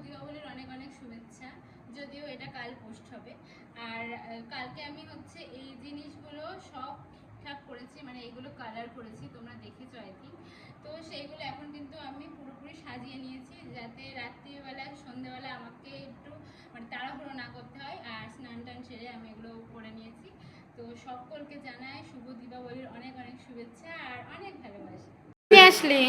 দীপাবলির অনেক অনেক শুভেচ্ছা। যদিও এটা কাল পোস্ট হবে। আর কালকে আমি হচ্ছে এই জিনিসগুলো সব ঠিকঠাক করেছি, মানে এইগুলো কালার করেছি, তোমরা দেখেছো আই থিঙ্ক। তো সেইগুলো এখন কিন্তু আমি পুরোপুরি সাজিয়ে নিয়েছি, যাতে রাত্রিবেলা সন্ধ্যেবেলা আমাকে একটু মানে তাড়াহুড়ো না করতে হয়। আর স্নান টান সেরে আমি এগুলো করে নিয়েছি। তো সকলকে জানাই শুভ দীপাবলির অনেক অনেক শুভেচ্ছা আর অনেক ভালোবাসা। আসলি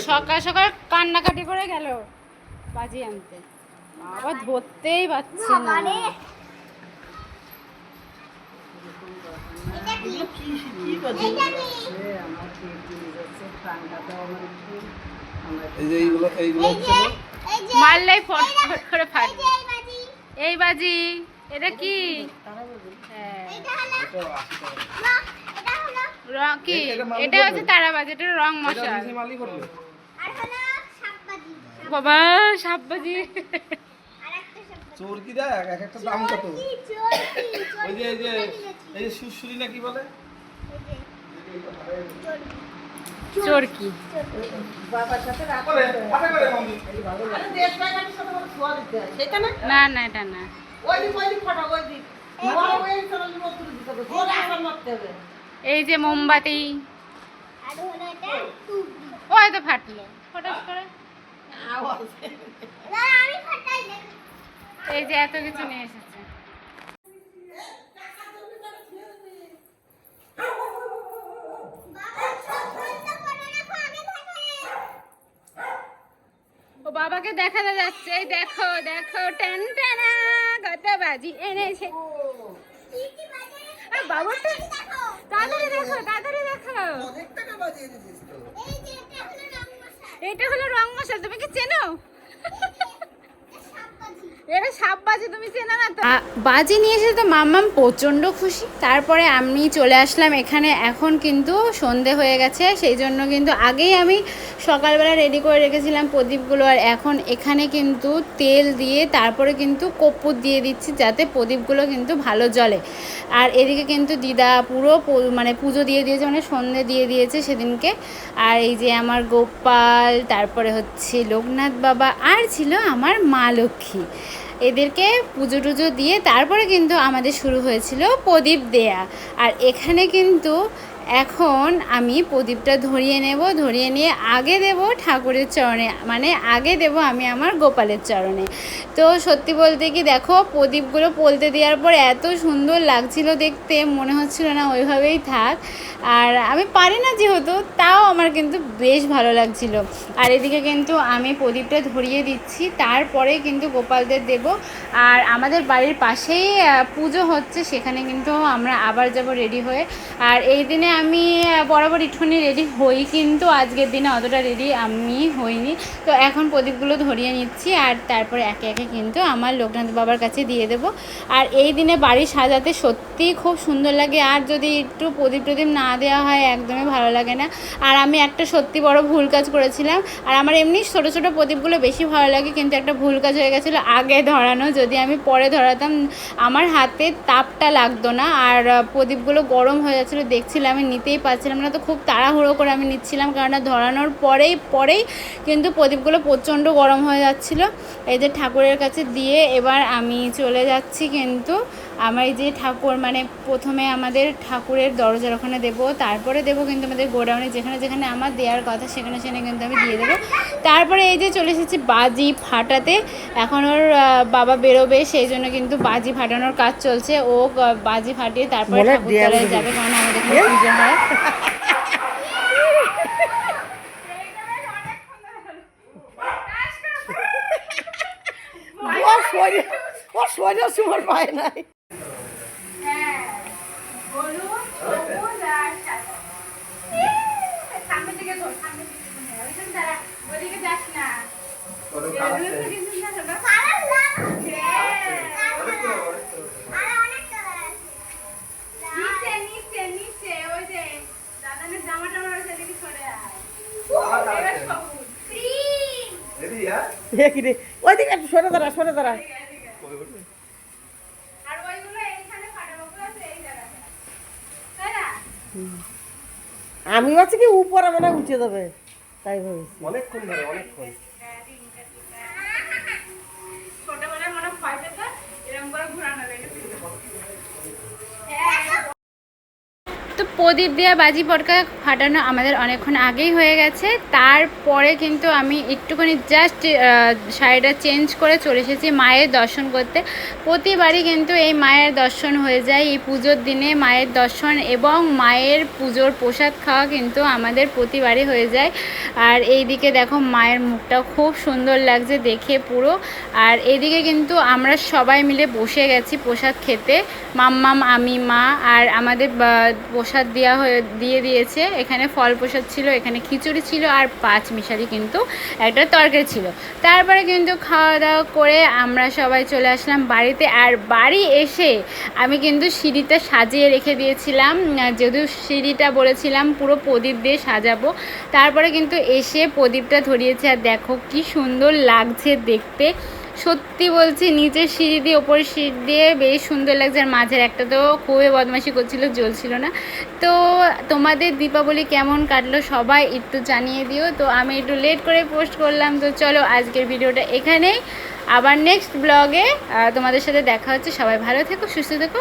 সকাল সকাল কান্নাকাটি করে গেল বাজি আনতে, আবার ধরতেই পারছে না। মারলেই ফট ফট করে ফাটবে। এই বাজি এটা কি? কি এটা হচ্ছে তারাবাজি, এটা রং মশলা। বাবা সাপবাজি চোরকি দেখ এক একটা দাম কত। ওই যে এই যে সুরসুরি না কি বলে চোরকি। না না এটা না, এই যে মোমবাতি ওই তো ফাটলো ফটাস করে। এই যে এত কিছু নিয়ে এসেছে। ও বাবাকে দেখাতে যাচ্ছে, এই দেখো দেখো টেন টেনা কত বাজি এনেছে। আর বাবাটা তাড়াতাড়ি দেখো তাড়াতাড়ি দেখো, এটা হলো রং মশলা। তুমি কি চেনো? এটা সাপ বাজি, তুমি চেনো না তো? বাজি নিয়ে এসে তো মাম্মাম প্রচণ্ড খুশি। তারপরে আমি চলে আসলাম এখানে। এখন কিন্তু সন্ধে হয়ে গেছে, সেই জন্য কিন্তু আগেই আমি সকালবেলা রেডি করে রেখেছিলাম প্রদীপগুলো। আর এখন এখানে কিন্তু তেল দিয়ে তারপরে কিন্তু কর্পূর দিয়ে দিচ্ছি, যাতে প্রদীপগুলো কিন্তু ভালো জ্বলে। আর এদিকে কিন্তু দিদা পুরো মানে পুজো দিয়ে দিয়েছে, মানে সন্ধে দিয়ে দিয়েছে সেদিনকে। আর এই যে আমার গোপাল, তারপরে হচ্ছে লোকনাথ বাবা, আর ছিল আমার মা লক্ষ্মী। এদেরকে পুজো টুজো দিয়ে তারপরে কিন্তু আমাদের শুরু হয়েছিল প্রদীপ দেয়া। আর এখানে কিন্তু এখন আমি প্রদীপটা ধরিয়ে নেব, ধরিয়ে নিয়ে আগে দেব ঠাকুরের চরণে, মানে আগে দেব আমি আমার গোপালের চরণে। তো সত্যি বলতে কি দেখো, প্রদীপগুলো পলতে দেওয়ার পর এত সুন্দর লাগছিল দেখতে, মনে হচ্ছিল না ওইভাবেই থাক। আর আমি পারি না যেহেতু, তাও আমার কিন্তু বেশ ভালো লাগছিল। আর এদিকে কিন্তু আমি প্রদীপটা ধরিয়ে দিচ্ছি, তারপরে কিন্তু গোপালদের দেব। আর আমাদের বাড়ির পাশেই পুজো হচ্ছে, সেখানে কিন্তু আমরা আবার যাব রেডি হয়ে। আর এই দিনে আমি বরাবর একটুখানি রেডি হই, কিন্তু আজকের দিনে অতটা রেডি আমি হইনি। তো এখন প্রদীপগুলো ধরিয়ে নিচ্ছি, আর তারপরে একে একে কিন্তু আমার লোকনাথ বাবার কাছে দিয়ে দেবো। আর এই দিনে বাড়ি সাজাতে সত্যিই খুব সুন্দর লাগে, আর যদি একটু প্রদীপ টদীপ না দেওয়া হয় একদমই ভালো লাগে না। আর আমি একটা সত্যি বড় ভুল কাজ করেছিলাম। আর আমার এমনি ছোটো ছোটো প্রদীপগুলো বেশি ভালো লাগে, কিন্তু একটা ভুল কাজ হয়ে গেছিলো আগে ধরানো। যদি আমি পরে ধরাতাম আমার হাতে তাপটা লাগতো না, আর প্রদীপগুলো গরম হয়ে যাচ্ছিলো, দেখছিলাম আমি নিতেই পারছিলাম না। তো খুব তাড়াহুড়ো করে আমি নিচ্ছিলাম, কারণ ধরানোর পরেই কিন্তু প্রদীপগুলো প্রচণ্ড গরম হয়ে যাচ্ছিলো। এই যে ঠাকুরের কাছে দিয়ে এবার আমি চলে যাচ্ছি কিন্তু আমার এই যে ঠাকুর, মানে প্রথমে আমাদের ঠাকুরের দরজার ওখানে দেবো, তারপরে দেবো কিন্তু আমাদের গোডাউনে, যেখানে যেখানে আমার দেওয়ার কথা সেখানে সেখানে কিন্তু আমি দিয়ে দেবো। তারপরে এই যে চলে এসেছি বাজি ফাটাতে। এখন ওর বাবা বেরোবে, সেই জন্য কিন্তু বাজি ফাটানোর কাজ চলছে। ও বাজি ফাটিয়ে তারপরে ঠাকুরতলায় যাবে, কারণ আমাদের এখানে পুজো হয়। সুমার পায় নাই। ওইদিকে সরে দাঁড়া সরে দাঁড়া। আমি ভাবছি কি উপরে মনে হয় উঠে যাবে, তাই ভাবছি। অনেকক্ষণ ধরে অনেকক্ষণ। ছোটবেলায় মনে ভয় পেত এরকম করে ঘোরানো লাগে। তো প্রদীপ দিয়ে বাজি পটকা ফাটানো আমাদের অনেকক্ষণ আগেই হয়ে গেছে। তারপরে কিন্তু আমি একটুখানি জাস্ট শাড়িটা চেঞ্জ করে চলে এসেছি মায়ের দর্শন করতে। প্রতিবারই কিন্তু এই মায়ের দর্শন হয়ে যায় এই পুজোর দিনে। মায়ের দর্শন এবং মায়ের পুজোর প্রসাদ খাওয়া কিন্তু আমাদের প্রতিবারই হয়ে যায়। আর এইদিকে দেখো মায়ের মুখটাও খুব সুন্দর লাগছে দেখে পুরো। আর এদিকে কিন্তু আমরা সবাই মিলে বসে গেছি প্রসাদ খেতে, মাম্মাম, আমি, মা। আর আমাদের প্রসাদ দিয়ে দিয়েছে। এখানে ফল প্রসাদ ছিল, এখানে খিচুড়ি ছিল, আর 5 মিশালি কিন্তু একটা তরকারি ছিল। তারপরে কিন্তু খাওয়া দাওয়া করে আমরা সবাই চলে আসলাম বাড়িতে। আর বাড়ি এসে আমি কিন্তু সিঁড়িটা সাজিয়ে রেখে দিয়েছিলাম, যদিও সিঁড়িটা বলেছিলাম পুরো প্রদীপ দিয়ে সাজাবো। তারপরে কিন্তু এসে প্রদীপটা ধরিয়েছে, আর দেখো কি সুন্দর লাগছে দেখতে। সত্যি বলছি, নিচের সিঁড়ি দিয়ে ওপরের সিঁড়ি দিয়ে বেশ সুন্দর লাগছে। আর মাঝের একটা তো খুবই বদমাশি করছিল, জ্বলছিল না। তো তোমাদের দীপাবলি কেমন কাটলো সবাই একটু জানিয়ে দিও। তো আমি একটু লেট করে পোস্ট করলাম। তো চলো আজকের ভিডিওটা এখানেই, আবার নেক্সট ব্লগে তোমাদের সাথে দেখা হচ্ছে। সবাই ভালো থেকো, সুস্থ থেকো।